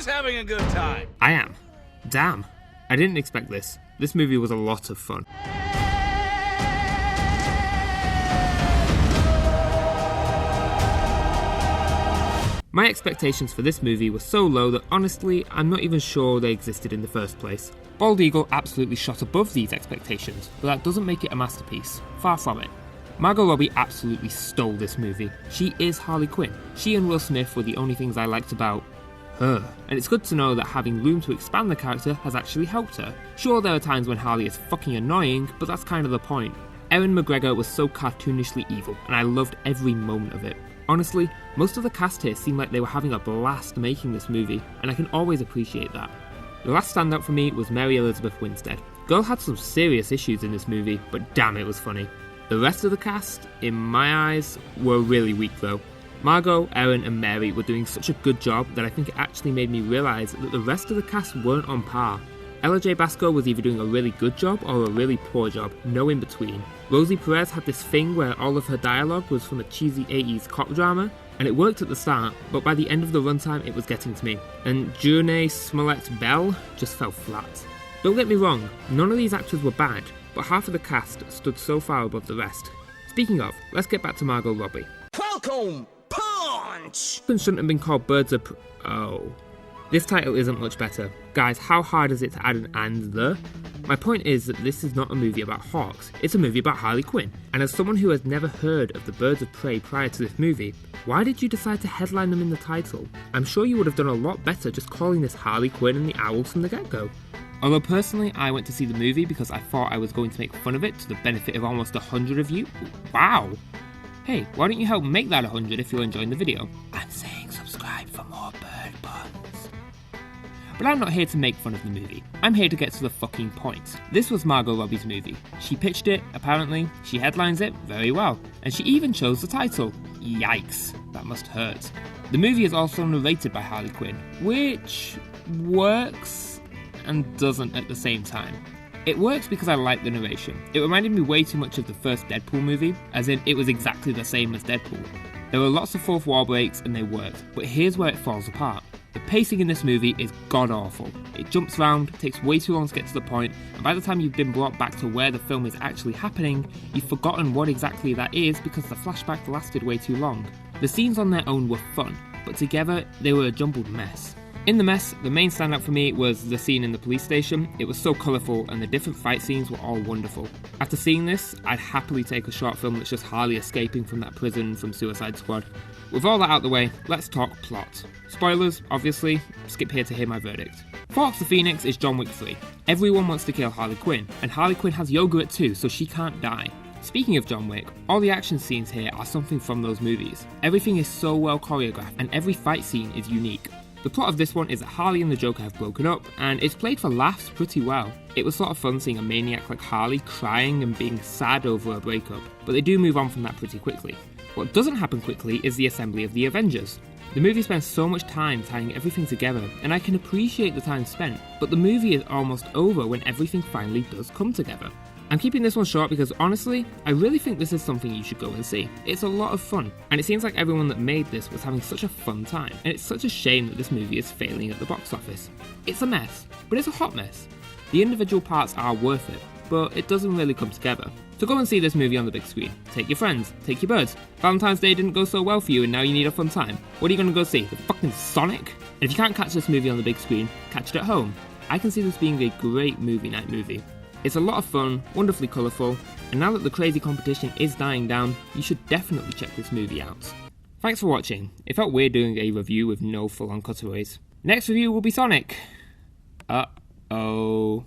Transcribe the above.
Who's having a good time? I am. Damn. I didn't expect this. This movie was a lot of fun. My expectations for this movie were so low that honestly, I'm not even sure they existed in the first place. Bald Eagle absolutely shot above these expectations, but that doesn't make it a masterpiece. Far from it. Margot Robbie absolutely stole this movie. She is Harley Quinn. She and Will Smith were the only things I liked about her. And it's good to know that having room to expand the character has actually helped her. Sure, there are times when Harley is fucking annoying, but that's kind of the point. Ewan McGregor was so cartoonishly evil, and I loved every moment of it. Honestly, most of the cast here seemed like they were having a blast making this movie, and I can always appreciate that. The last standout for me was Mary Elizabeth Winstead. Girl had some serious issues in this movie, but damn it was funny. The rest of the cast, in my eyes, were really weak though. Margot, Erin and Mary were doing such a good job that I think it actually made me realise that the rest of the cast weren't on par. Ella J. Basco was either doing a really good job or a really poor job, no in between. Rosie Perez had this thing where all of her dialogue was from a cheesy 80s cop drama, and it worked at the start, but by the end of the runtime it was getting to me. And Jurnee Smollett-Bell just fell flat. Don't get me wrong, none of these actors were bad, but half of the cast stood so far above the rest. Speaking of, let's get back to Margot Robbie. Welcome, punch! Shouldn't have been called Birds of Oh. This title isn't much better. Guys, how hard is it to add an "and" there? My point is that this is not a movie about hawks, it's a movie about Harley Quinn. And as someone who has never heard of the Birds of Prey prior to this movie, why did you decide to headline them in the title? I'm sure you would have done a lot better just calling this Harley Quinn and the Owls from the get-go. Although personally, I went to see the movie because I thought I was going to make fun of it to the benefit of almost 100 of you. Wow! Hey, why don't you help make that 100 if you're enjoying the video? I'm saying subscribe for more bird puns. But I'm not here to make fun of the movie. I'm here to get to the fucking point. This was Margot Robbie's movie. She pitched it, apparently, she headlines it very well, and she even chose the title. Yikes, that must hurt. The movie is also narrated by Harley Quinn, which works and doesn't at the same time. It works because I like the narration. It reminded me way too much of the first Deadpool movie, as in it was exactly the same as Deadpool. There were lots of fourth wall breaks and they worked, but here's where it falls apart. The pacing in this movie is god-awful. It jumps around, takes way too long to get to the point, and by the time you've been brought back to where the film is actually happening, you've forgotten what exactly that is because the flashback lasted way too long. The scenes on their own were fun, but together they were a jumbled mess. In the mess, the main standout for me was the scene in the police station. It was so colourful and the different fight scenes were all wonderful. After seeing this, I'd happily take a short film that's just Harley escaping from that prison from Suicide Squad. With all that out the way, let's talk plot. Spoilers, obviously, skip here to hear my verdict. Fox the Phoenix is John Wick 3. Everyone wants to kill Harley Quinn, and Harley Quinn has yogurt too, so she can't die. Speaking of John Wick, all the action scenes here are something from those movies. Everything is so well choreographed, and every fight scene is unique. The plot of this one is that Harley and the Joker have broken up, and it's played for laughs pretty well. It was sort of fun seeing a maniac like Harley crying and being sad over a breakup, but they do move on from that pretty quickly. What doesn't happen quickly is the assembly of the Avengers. The movie spends so much time tying everything together, and I can appreciate the time spent, but the movie is almost over when everything finally does come together. I'm keeping this one short because honestly, I really think this is something you should go and see. It's a lot of fun, and it seems like everyone that made this was having such a fun time, and it's such a shame that this movie is failing at the box office. It's a mess, but it's a hot mess. The individual parts are worth it, but it doesn't really come together. So go and see this movie on the big screen. Take your friends, take your birds. Valentine's Day didn't go so well for you and now you need a fun time. What are you gonna go see? The fucking Sonic? And if you can't catch this movie on the big screen, catch it at home. I can see this being a great movie night movie. It's a lot of fun, wonderfully colourful, and now that the crazy competition is dying down, you should definitely check this movie out. Thanks for watching. It felt weird doing a review with no full-on cutaways. Next review will be Sonic. Uh-oh.